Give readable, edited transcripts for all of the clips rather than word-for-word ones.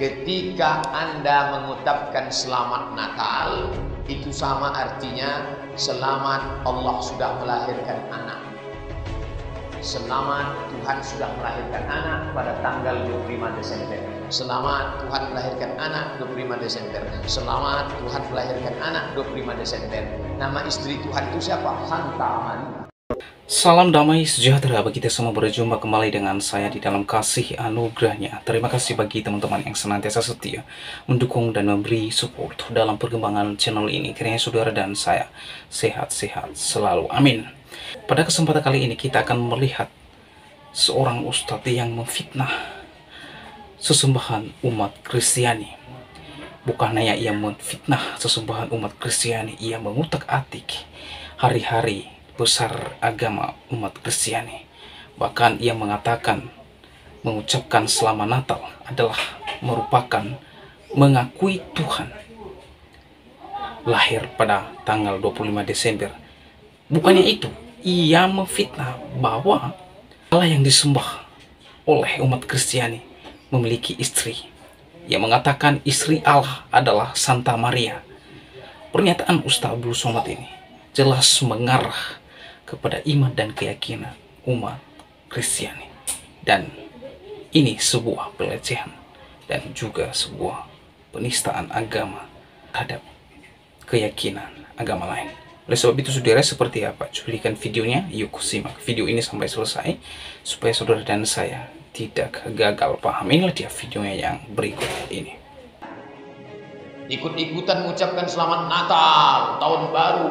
Ketika Anda mengucapkan selamat Natal, itu sama artinya selamat Allah sudah melahirkan anak. Selamat Tuhan sudah melahirkan anak pada tanggal 25 Desember. Selamat Tuhan melahirkan anak 25 Desember. Selamat Tuhan melahirkan anak 25 Desember. Nama istri Tuhan itu siapa? Santa Maria. Salam damai sejahtera bagi kita semua, berjumpa kembali dengan saya di dalam kasih anugerahnya. Terima kasih bagi teman-teman yang senantiasa setia mendukung dan memberi support dalam perkembangan channel ini. Kiranya saudara dan saya sehat-sehat selalu. Amin. Pada kesempatan kali ini kita akan melihat seorang ustadz yang memfitnah sesembahan umat Kristiani. Bukan hanya ia memfitnah sesembahan umat Kristiani, ia mengutak-atik hari-hari besar agama umat Kristiani. Bahkan ia mengatakan mengucapkan selamat Natal adalah merupakan mengakui Tuhan lahir pada tanggal 25 Desember. Bukannya itu, ia memfitnah bahwa Allah yang disembah oleh umat Kristiani memiliki istri. Ia mengatakan istri Allah adalah Santa Maria. Pernyataan Ustaz Abdul Somad ini jelas mengarah kepada iman dan keyakinan umat Kristiani, dan ini sebuah pelecehan dan juga sebuah penistaan agama terhadap keyakinan agama lain. Oleh sebab itu saudara, seperti apa cuplikan videonya? Yuk simak video ini sampai selesai supaya saudara dan saya tidak gagal paham. Inilah dia videonya yang berikut ini. Ikut-ikutan mengucapkan selamat Natal, tahun baru,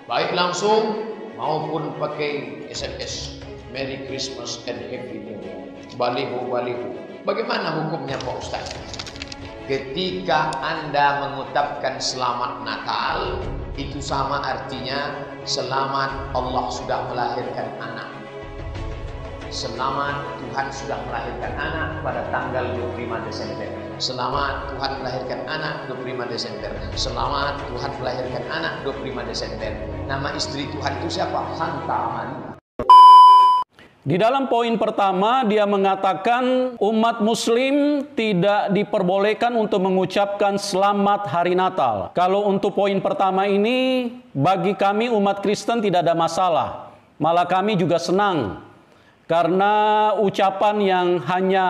baik langsung maupun pakai SMS, Merry Christmas and Happy New Year, baliho-baliho. Bagaimana hukumnya Pak Ustaz? Ketika Anda mengucapkan selamat Natal, itu sama artinya selamat Allah sudah melahirkan anak. Selamat Tuhan sudah melahirkan anak pada tanggal 25 Desember. Selamat Tuhan melahirkan anak 25 Desember. Selamat Tuhan melahirkan anak 25 Desember. Nama istri Tuhan itu siapa? Santa Maria. Di dalam poin pertama dia mengatakan umat muslim tidak diperbolehkan untuk mengucapkan selamat hari Natal. Kalau untuk poin pertama ini, bagi kami umat Kristen tidak ada masalah. Malah kami juga senang, karena ucapan yang hanya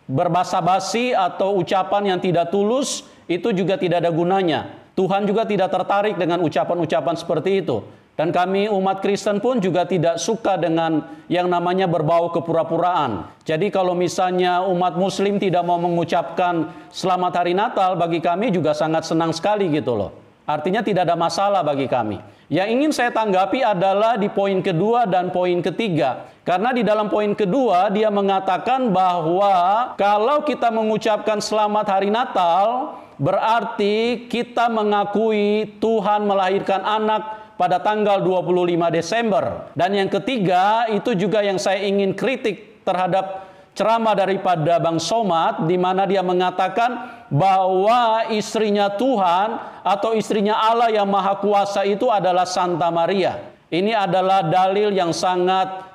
berbasa-basi atau ucapan yang tidak tulus itu juga tidak ada gunanya. Tuhan juga tidak tertarik dengan ucapan-ucapan seperti itu. Dan kami umat Kristen pun juga tidak suka dengan yang namanya berbau kepura-puraan. Jadi kalau misalnya umat muslim tidak mau mengucapkan selamat hari Natal, bagi kami juga sangat senang sekali gitu loh. Artinya tidak ada masalah bagi kami. Yang ingin saya tanggapi adalah di poin kedua dan poin ketiga. Karena di dalam poin kedua dia mengatakan bahwa kalau kita mengucapkan selamat hari Natal, berarti kita mengakui Tuhan melahirkan anak pada tanggal 25 Desember. Dan yang ketiga, itu juga yang saya ingin kritik terhadap ceramah daripada Bang Somad, di mana dia mengatakan bahwa istrinya Tuhan atau istrinya Allah yang Maha Kuasa itu adalah Santa Maria. Ini adalah dalil yang sangat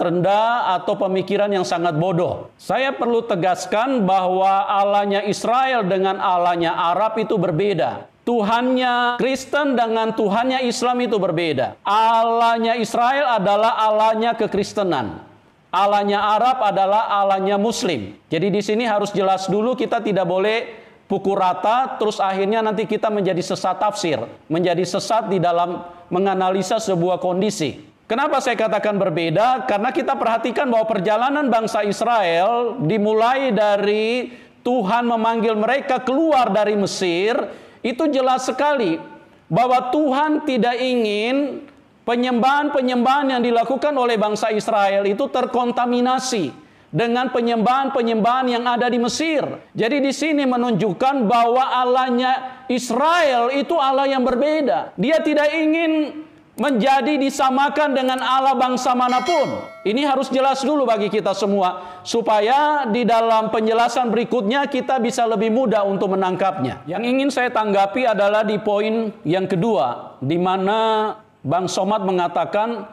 rendah atau pemikiran yang sangat bodoh. Saya perlu tegaskan bahwa Allahnya Israel dengan Allahnya Arab itu berbeda. Tuhannya Kristen dengan Tuhannya Islam itu berbeda. Allahnya Israel adalah Allahnya kekristenan. Allahnya Arab adalah Allahnya Muslim. Jadi di sini harus jelas dulu, kita tidak boleh pukul rata terus akhirnya nanti kita menjadi sesat tafsir, menjadi sesat di dalam menganalisa sebuah kondisi. Kenapa saya katakan berbeda? Karena kita perhatikan bahwa perjalanan bangsa Israel dimulai dari Tuhan memanggil mereka keluar dari Mesir. Itu jelas sekali bahwa Tuhan tidak ingin penyembahan-penyembahan yang dilakukan oleh bangsa Israel itu terkontaminasi dengan penyembahan-penyembahan yang ada di Mesir. Jadi di sini menunjukkan bahwa Allahnya Israel itu Allah yang berbeda. Dia tidak ingin menjadi disamakan dengan Allah bangsa manapun. Ini harus jelas dulu bagi kita semua, supaya di dalam penjelasan berikutnya kita bisa lebih mudah untuk menangkapnya. Yang ingin saya tanggapi adalah di poin yang kedua, di mana Bang Somad mengatakan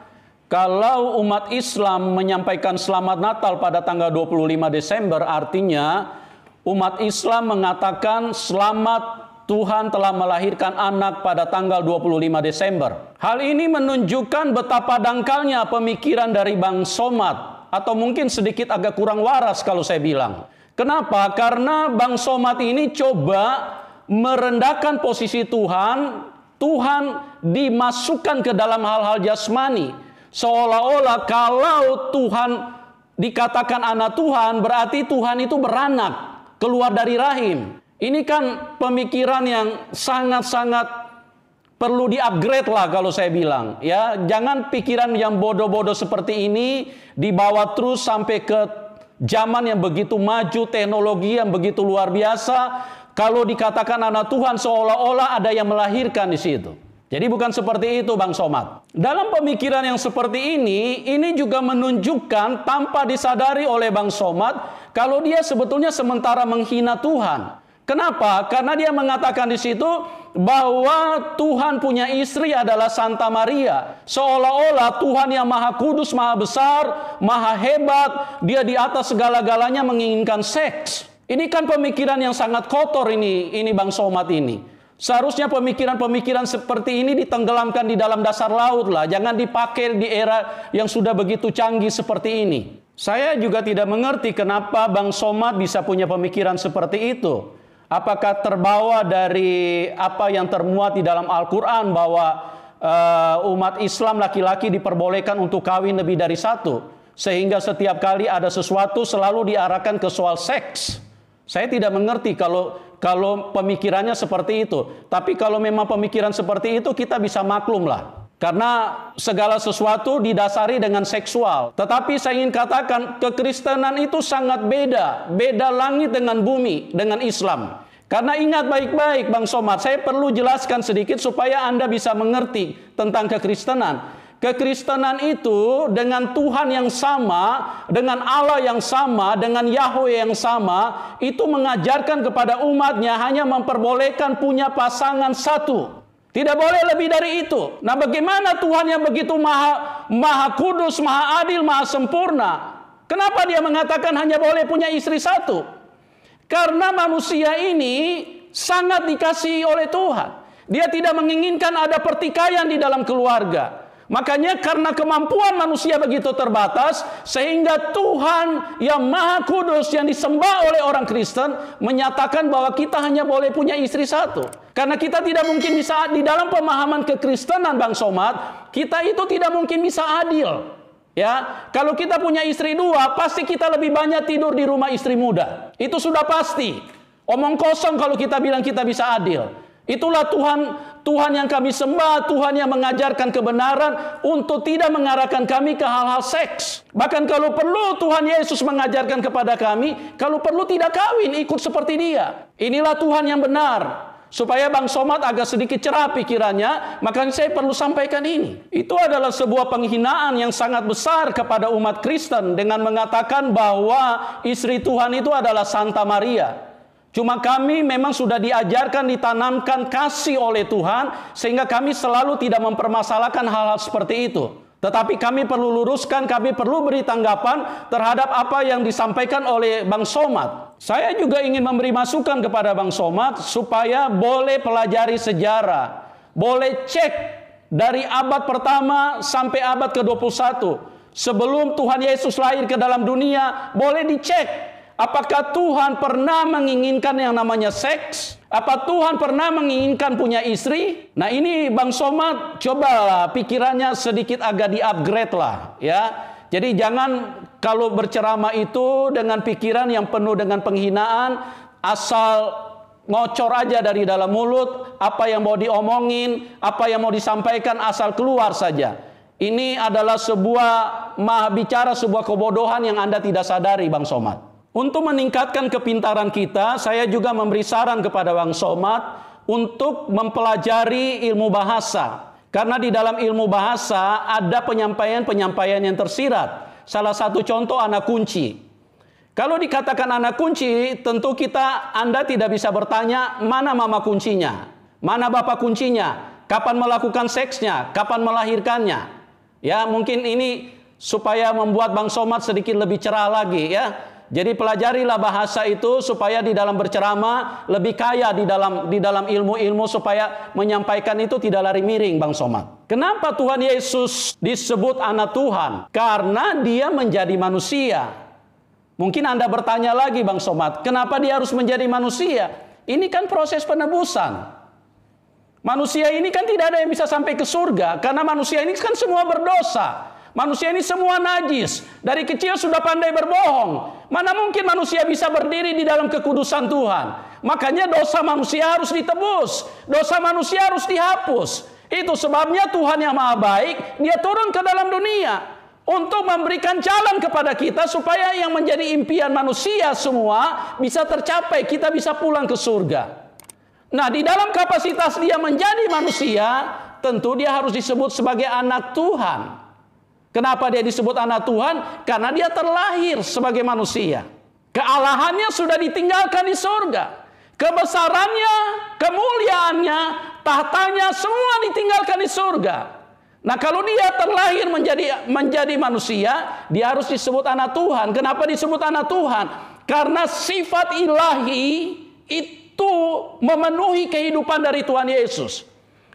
kalau umat Islam menyampaikan selamat Natal pada tanggal 25 Desember, artinya umat Islam mengatakan selamat Tuhan telah melahirkan anak pada tanggal 25 Desember. Hal ini menunjukkan betapa dangkalnya pemikiran dari Bang Somad, atau mungkin sedikit agak kurang waras kalau saya bilang. Kenapa? Karena Bang Somad ini coba merendahkan posisi Tuhan. Tuhan dimasukkan ke dalam hal-hal jasmani. Seolah-olah kalau Tuhan dikatakan anak Tuhan, berarti Tuhan itu beranak, keluar dari rahim. Ini kan pemikiran yang sangat-sangat perlu di-upgrade lah kalau saya bilang. Ya, jangan pikiran yang bodoh-bodoh seperti ini dibawa terus sampai ke zaman yang begitu maju, teknologi yang begitu luar biasa. Kalau dikatakan anak Tuhan seolah-olah ada yang melahirkan di situ. Jadi bukan seperti itu Bang Somad. Dalam pemikiran yang seperti ini juga menunjukkan tanpa disadari oleh Bang Somad kalau dia sebetulnya sementara menghina Tuhan. Kenapa? Karena dia mengatakan di situ bahwa Tuhan punya istri adalah Santa Maria. Seolah-olah Tuhan yang maha kudus, maha besar, maha hebat, dia di atas segala-galanya menginginkan seks. Ini kan pemikiran yang sangat kotor ini Bang Somad ini. Seharusnya pemikiran-pemikiran seperti ini ditenggelamkan di dalam dasar laut lah. Jangan dipakai di era yang sudah begitu canggih seperti ini. Saya juga tidak mengerti kenapa Bang Somad bisa punya pemikiran seperti itu. Apakah terbawa dari apa yang termuat di dalam Al-Quran bahwa umat Islam laki-laki diperbolehkan untuk kawin lebih dari satu. Sehingga setiap kali ada sesuatu selalu diarahkan ke soal seks. Saya tidak mengerti kalau pemikirannya seperti itu. Tapi kalau memang pemikiran seperti itu kita bisa maklum lah. Karena segala sesuatu didasari dengan seksual. Tetapi saya ingin katakan kekristenan itu sangat beda. Beda langit dengan bumi dengan Islam. Karena ingat baik-baik Bang Somad, saya perlu jelaskan sedikit supaya Anda bisa mengerti tentang kekristenan. Kekristenan itu dengan Tuhan yang sama, dengan Allah yang sama, dengan Yahweh yang sama, itu mengajarkan kepada umatnya hanya memperbolehkan punya pasangan satu. Tidak boleh lebih dari itu. Nah, bagaimana Tuhan yang begitu maha kudus, maha adil, maha sempurna? Kenapa dia mengatakan hanya boleh punya istri satu? Karena manusia ini sangat dikasihi oleh Tuhan. Dia tidak menginginkan ada pertikaian di dalam keluarga. Makanya karena kemampuan manusia begitu terbatas, sehingga Tuhan yang maha kudus yang disembah oleh orang Kristen menyatakan bahwa kita hanya boleh punya istri satu. Karena kita tidak mungkin bisa, di dalam pemahaman kekristenan Bang Somad, kita itu tidak mungkin bisa adil. Ya, kalau kita punya istri dua, pasti kita lebih banyak tidur di rumah istri muda. Itu sudah pasti. Omong kosong kalau kita bilang kita bisa adil. Itulah Tuhan yang kami sembah, Tuhan yang mengajarkan kebenaran untuk tidak mengarahkan kami ke hal-hal seks. Bahkan kalau perlu Tuhan Yesus mengajarkan kepada kami, kalau perlu tidak kawin, ikut seperti dia. Inilah Tuhan yang benar. Supaya Bang Somad agak sedikit cerah pikirannya, makanya saya perlu sampaikan ini. Itu adalah sebuah penghinaan yang sangat besar kepada umat Kristen dengan mengatakan bahwa istri Tuhan itu adalah Santa Maria. Cuma kami memang sudah diajarkan, ditanamkan kasih oleh Tuhan, sehingga kami selalu tidak mempermasalahkan hal-hal seperti itu. Tetapi kami perlu luruskan, kami perlu beri tanggapan terhadap apa yang disampaikan oleh Bang Somad. Saya juga ingin memberi masukan kepada Bang Somad supaya boleh pelajari sejarah. Boleh cek dari abad pertama sampai abad ke-21. Sebelum Tuhan Yesus lahir ke dalam dunia, boleh dicek. Apakah Tuhan pernah menginginkan yang namanya seks? Apa Tuhan pernah menginginkan punya istri? Nah, ini Bang Somad cobalah pikirannya sedikit agak di-upgrade lah, ya. Jadi jangan kalau berceramah itu dengan pikiran yang penuh dengan penghinaan, asal ngocor aja dari dalam mulut, apa yang mau diomongin, apa yang mau disampaikan asal keluar saja. Ini adalah sebuah bicara sebuah kebodohan yang Anda tidak sadari, Bang Somad. Untuk meningkatkan kepintaran kita, saya juga memberi saran kepada Bang Somad untuk mempelajari ilmu bahasa. Karena di dalam ilmu bahasa ada penyampaian-penyampaian yang tersirat. Salah satu contoh anak kunci. Kalau dikatakan anak kunci, tentu Anda tidak bisa bertanya mana mama kuncinya, mana bapak kuncinya, kapan melakukan seksnya, kapan melahirkannya. Ya, mungkin ini supaya membuat Bang Somad sedikit lebih cerah lagi, ya. Jadi pelajarilah bahasa itu supaya di dalam berceramah lebih kaya di dalam ilmu-ilmu, supaya menyampaikan itu tidak lari miring, Bang Somad. Kenapa Tuhan Yesus disebut anak Tuhan? Karena dia menjadi manusia. Mungkin Anda bertanya lagi, Bang Somad, kenapa dia harus menjadi manusia? Ini kan proses penebusan. Manusia ini kan tidak ada yang bisa sampai ke surga, karena manusia ini kan semua berdosa. Manusia ini semua najis. Dari kecil sudah pandai berbohong. Mana mungkin manusia bisa berdiri di dalam kekudusan Tuhan? Makanya dosa manusia harus ditebus. Dosa manusia harus dihapus. Itu sebabnya Tuhan yang Maha Baik, dia turun ke dalam dunia untuk memberikan jalan kepada kita supaya yang menjadi impian manusia semua bisa tercapai, kita bisa pulang ke surga. Nah, di dalam kapasitas dia menjadi manusia, tentu dia harus disebut sebagai anak Tuhan. Kenapa dia disebut anak Tuhan? Karena dia terlahir sebagai manusia. Kealahannya sudah ditinggalkan di surga. Kebesarannya, kemuliaannya, tahtanya semua ditinggalkan di surga. Nah, kalau dia terlahir menjadi manusia, dia harus disebut anak Tuhan. Kenapa disebut anak Tuhan? Karena sifat ilahi itu memenuhi kehidupan dari Tuhan Yesus.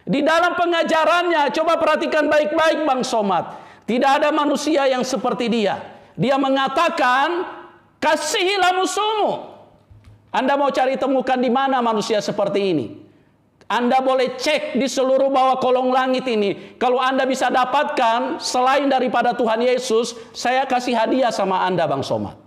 Di dalam pengajarannya, coba perhatikan baik-baik, Bang Somad. Tidak ada manusia yang seperti dia. Dia mengatakan, kasihilah musuhmu. Anda mau cari temukan di mana manusia seperti ini? Anda boleh cek di seluruh bawah kolong langit ini. Kalau Anda bisa dapatkan selain daripada Tuhan Yesus, saya kasih hadiah sama Anda, Bang Somad.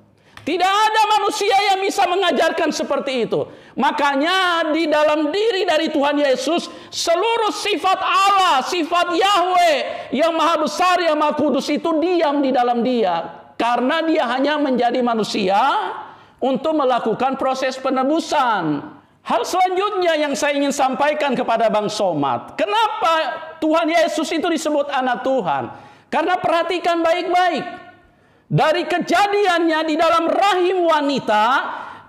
Tidak ada manusia yang bisa mengajarkan seperti itu. Makanya di dalam diri dari Tuhan Yesus, seluruh sifat Allah, sifat Yahweh yang maha besar, yang maha kudus itu diam di dalam dia. Karena dia hanya menjadi manusia untuk melakukan proses penebusan. Hal selanjutnya yang saya ingin sampaikan kepada Bang Somad. Kenapa Tuhan Yesus itu disebut anak Tuhan? Karena perhatikan baik-baik. Dari kejadiannya di dalam rahim wanita,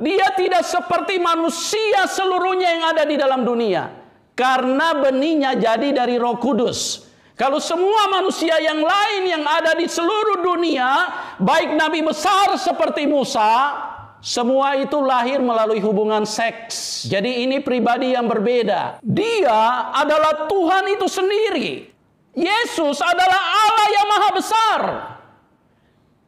dia tidak seperti manusia seluruhnya yang ada di dalam dunia. Karena benihnya jadi dari Roh Kudus. Kalau semua manusia yang lain yang ada di seluruh dunia, baik nabi besar seperti Musa, semua itu lahir melalui hubungan seks. Jadi ini pribadi yang berbeda. Dia adalah Tuhan itu sendiri. Yesus adalah Allah yang maha besar.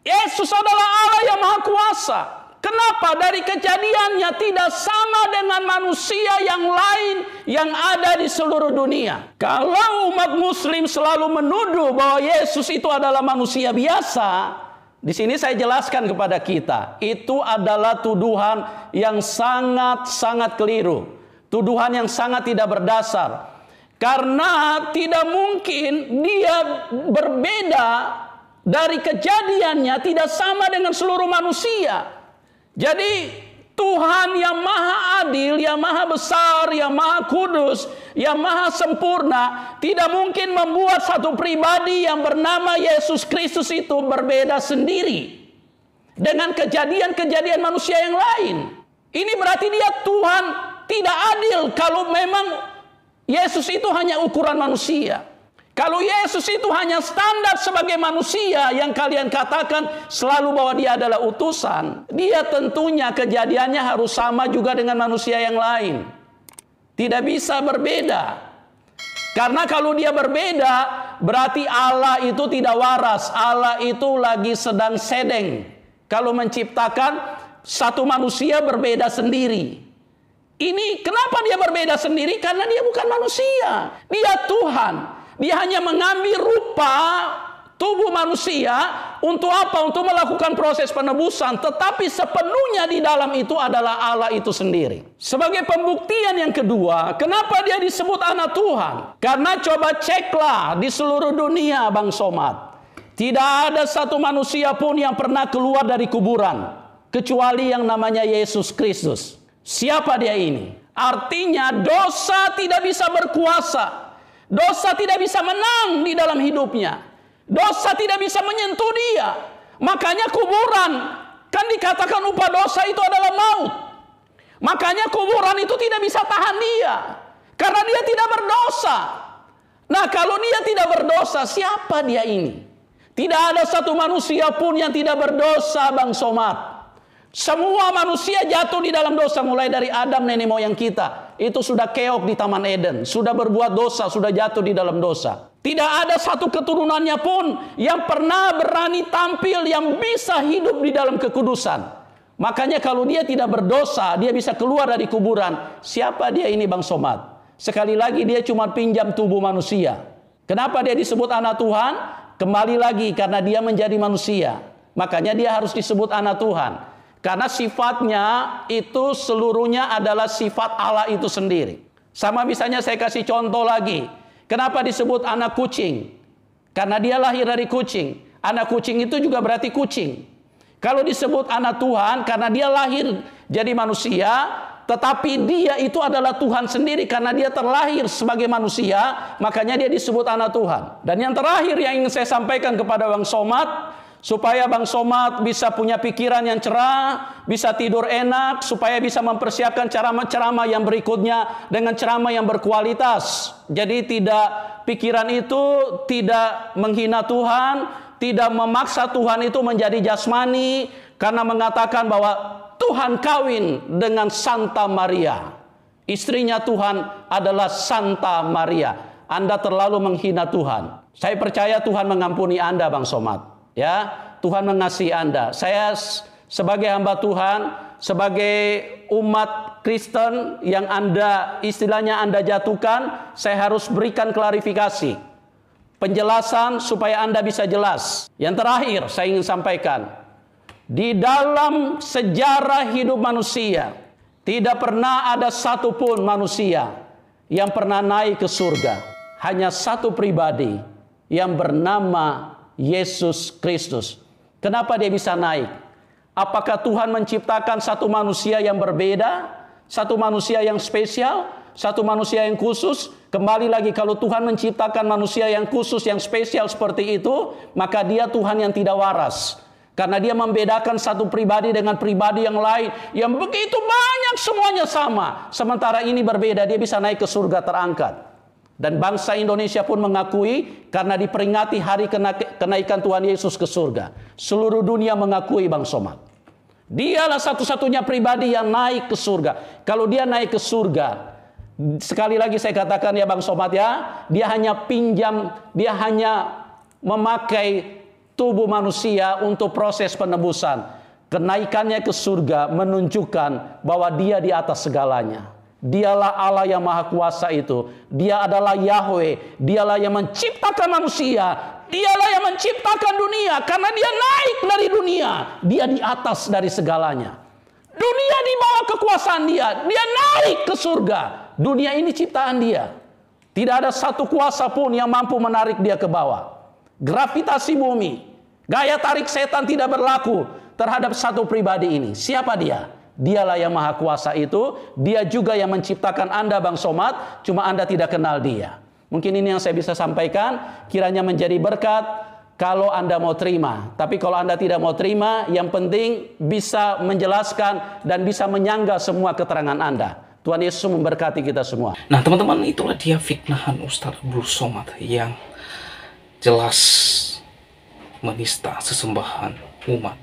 Yesus adalah Allah yang maha kuasa. Kenapa? Dari kejadiannya tidak sama dengan manusia yang lain yang ada di seluruh dunia. Kalau umat muslim selalu menuduh bahwa Yesus itu adalah manusia biasa, di sini saya jelaskan kepada kita, itu adalah tuduhan yang sangat-sangat keliru. Tuduhan yang sangat tidak berdasar. Karena tidak mungkin dia berbeda dari kejadiannya, tidak sama dengan seluruh manusia. Jadi Tuhan yang maha adil, yang maha besar, yang maha kudus, yang maha sempurna, tidak mungkin membuat satu pribadi yang bernama Yesus Kristus itu berbeda sendiri dengan kejadian-kejadian manusia yang lain. Ini berarti dia Tuhan tidak adil kalau memang Yesus itu hanya ukuran manusia. Kalau Yesus itu hanya standar sebagai manusia yang kalian katakan selalu bahwa dia adalah utusan, dia tentunya kejadiannya harus sama juga dengan manusia yang lain. Tidak bisa berbeda. Karena kalau dia berbeda, berarti Allah itu tidak waras. Allah itu lagi sedang sedeng. Kalau menciptakan satu manusia berbeda sendiri. Ini kenapa dia berbeda sendiri? Karena dia bukan manusia. Dia Tuhan. Dia hanya mengambil rupa tubuh manusia untuk apa? Untuk melakukan proses penebusan. Tetapi sepenuhnya di dalam itu adalah Allah itu sendiri. Sebagai pembuktian yang kedua, kenapa dia disebut anak Tuhan? Karena coba ceklah di seluruh dunia, Bang Somad. Tidak ada satu manusia pun yang pernah keluar dari kuburan. Kecuali yang namanya Yesus Kristus. Siapa dia ini? Artinya dosa tidak bisa berkuasa. Dosa tidak bisa menang di dalam hidupnya. Dosa tidak bisa menyentuh dia. Makanya kuburan, kan dikatakan upah dosa itu adalah maut. Makanya kuburan itu tidak bisa tahan dia. Karena dia tidak berdosa. Nah, kalau dia tidak berdosa, siapa dia ini? Tidak ada satu manusia pun yang tidak berdosa, Bang Somad. Semua manusia jatuh di dalam dosa, mulai dari Adam nenek moyang kita. Itu sudah keok di Taman Eden, sudah berbuat dosa, sudah jatuh di dalam dosa. Tidak ada satu keturunannya pun yang pernah berani tampil yang bisa hidup di dalam kekudusan. Makanya kalau dia tidak berdosa, dia bisa keluar dari kuburan. Siapa dia ini, Bang Somad? Sekali lagi dia cuma pinjam tubuh manusia. Kenapa dia disebut anak Tuhan? Kembali lagi karena dia menjadi manusia. Makanya dia harus disebut anak Tuhan. Karena sifatnya itu seluruhnya adalah sifat Allah itu sendiri. Sama misalnya saya kasih contoh lagi. Kenapa disebut anak kucing? Karena dia lahir dari kucing. Anak kucing itu juga berarti kucing. Kalau disebut anak Tuhan karena dia lahir jadi manusia, tetapi dia itu adalah Tuhan sendiri karena dia terlahir sebagai manusia, makanya dia disebut anak Tuhan. Dan yang terakhir yang ingin saya sampaikan kepada Bang Somad, supaya Bang Somad bisa punya pikiran yang cerah, bisa tidur enak, supaya bisa mempersiapkan ceramah-ceramah yang berikutnya dengan ceramah yang berkualitas. Jadi pikiran itu tidak menghina Tuhan, tidak memaksa Tuhan itu menjadi jasmani, karena mengatakan bahwa Tuhan kawin dengan Santa Maria. Istrinya Tuhan adalah Santa Maria. Anda terlalu menghina Tuhan. Saya percaya Tuhan mengampuni Anda, Bang Somad. Ya, Tuhan mengasihi Anda. Saya sebagai hamba Tuhan, sebagai umat Kristen yang istilahnya Anda jatuhkan, saya harus berikan klarifikasi, penjelasan supaya Anda bisa jelas. Yang terakhir saya ingin sampaikan, di dalam sejarah hidup manusia, tidak pernah ada satupun manusia yang pernah naik ke surga. Hanya satu pribadi yang bernama Yesus Kristus. Kenapa dia bisa naik? Apakah Tuhan menciptakan satu manusia yang berbeda? Satu manusia yang spesial? Satu manusia yang khusus? Kembali lagi, kalau Tuhan menciptakan manusia yang khusus, yang spesial seperti itu, maka dia Tuhan yang tidak waras. Karena dia membedakan satu pribadi dengan pribadi yang lain, yang begitu banyak semuanya sama. Sementara ini berbeda, dia bisa naik ke surga terangkat. Dan bangsa Indonesia pun mengakui karena diperingati hari kenaikan Tuhan Yesus ke surga. Seluruh dunia mengakui, Bang Somad. Dialah satu-satunya pribadi yang naik ke surga. Kalau dia naik ke surga, sekali lagi saya katakan ya Bang Somad ya, dia hanya memakai tubuh manusia untuk proses penebusan. Kenaikannya ke surga menunjukkan bahwa dia di atas segalanya. Dialah Allah yang maha kuasa itu. Dia adalah Yahweh. Dialah yang menciptakan manusia. Dialah yang menciptakan dunia. Karena dia naik dari dunia. Dia di atas dari segalanya. Dunia di bawah kekuasaan dia. Dia naik ke surga. Dunia ini ciptaan dia. Tidak ada satu kuasa pun yang mampu menarik dia ke bawah. Gravitasi bumi, gaya tarik setan tidak berlaku terhadap satu pribadi ini. Siapa dia? Dialah yang maha kuasa itu. Dia juga yang menciptakan Anda, Bang Somad. Cuma Anda tidak kenal dia. Mungkin ini yang saya bisa sampaikan. Kiranya menjadi berkat kalau Anda mau terima. Tapi kalau Anda tidak mau terima, yang penting bisa menjelaskan dan bisa menyangga semua keterangan Anda. Tuhan Yesus memberkati kita semua. Nah teman-teman, itulah dia fitnahan Ustadz Abdul Somad yang jelas menista sesembahan umat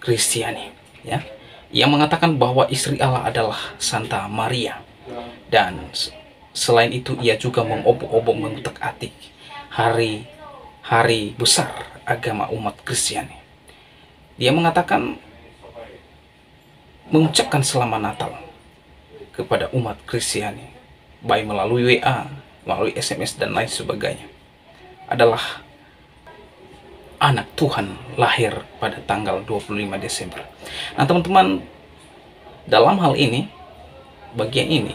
Kristiani, ya, yang mengatakan bahwa istri Allah adalah Santa Maria, dan selain itu ia juga mengobok-obok mengutak-atik hari besar agama umat Kristiani. Dia mengatakan mengucapkan selamat Natal kepada umat Kristiani, baik melalui WA, melalui SMS dan lain sebagainya, adalah anak Tuhan lahir pada tanggal 25 Desember. Nah teman-teman, dalam hal ini, bagian ini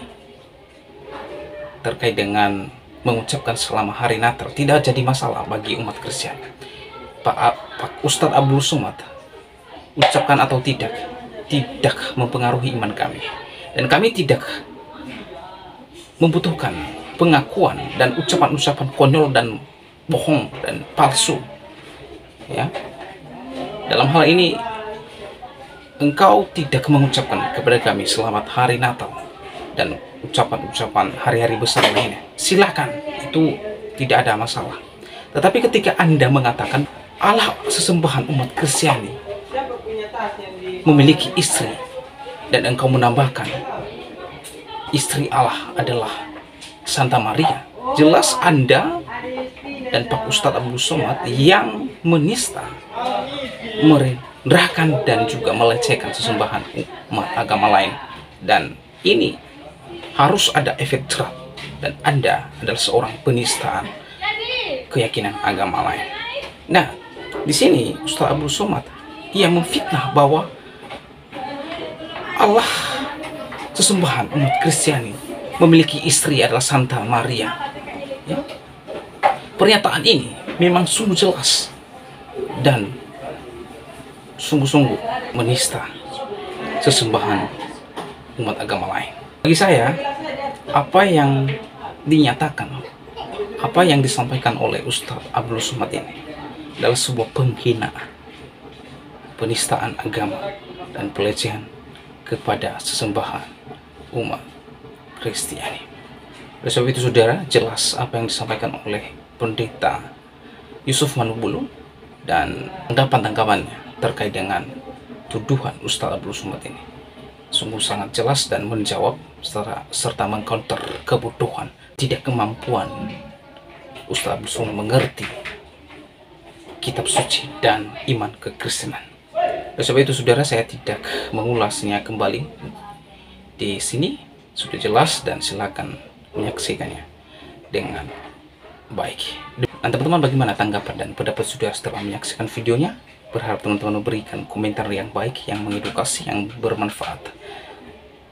terkait dengan mengucapkan selamat hari Natal tidak jadi masalah bagi umat Kristen. Pak Ustadz Abdul Somad ucapkan atau tidak mempengaruhi iman kami, dan kami tidak membutuhkan pengakuan dan ucapan-ucapan konyol dan bohong dan palsu. Ya, dalam hal ini engkau tidak mengucapkan kepada kami selamat hari Natal dan ucapan-ucapan hari-hari besar lainnya, silahkan, itu tidak ada masalah. Tetapi ketika Anda mengatakan Allah sesembahan umat Kristiani, memiliki istri dan engkau menambahkan istri Allah adalah Santa Maria, jelas Anda dan Pak Ustadz Abdul Somad yang menista, merendahkan dan juga melecehkan sesembahan umat agama lain. Dan ini harus ada efek jerat, dan Anda adalah seorang penistaan keyakinan agama lain. Nah, di sini Ustadz Abdul Somad ia memfitnah bahwa Allah sesembahan umat Kristiani memiliki istri adalah Santa Maria. Ya. Pernyataan ini memang sungguh jelas dan sungguh-sungguh menista sesembahan umat agama lain. Bagi saya, apa yang dinyatakan, apa yang disampaikan oleh Ustadz Abdul Somad ini adalah sebuah penghinaan, penistaan agama, dan pelecehan kepada sesembahan umat Kristiani. Oleh sebab itu saudara, jelas apa yang disampaikan oleh Pendeta Yusuf Manubulu dan tanggapan-tanggapannya terkait dengan tuduhan Ustadz Abdul Somad ini sungguh sangat jelas dan menjawab serta mengcounter kebutuhan, tidak kemampuan Ustadz Abdul Somad mengerti kitab suci dan iman kekristenan. Oleh sebab itu saudara, saya tidak mengulasnya kembali. Di sini sudah jelas dan silakan menyaksikannya dengan baik. Dan teman-teman, bagaimana tanggapan dan pendapat saudara setelah menyaksikan videonya? Berharap teman-teman memberikan komentar yang baik, yang mengedukasi, yang bermanfaat,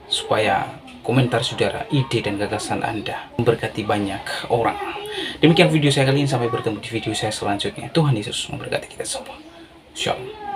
supaya komentar saudara, ide dan gagasan Anda memberkati banyak orang. Demikian video saya kali ini, sampai bertemu di video saya selanjutnya. Tuhan Yesus memberkati kita semua. Shalom.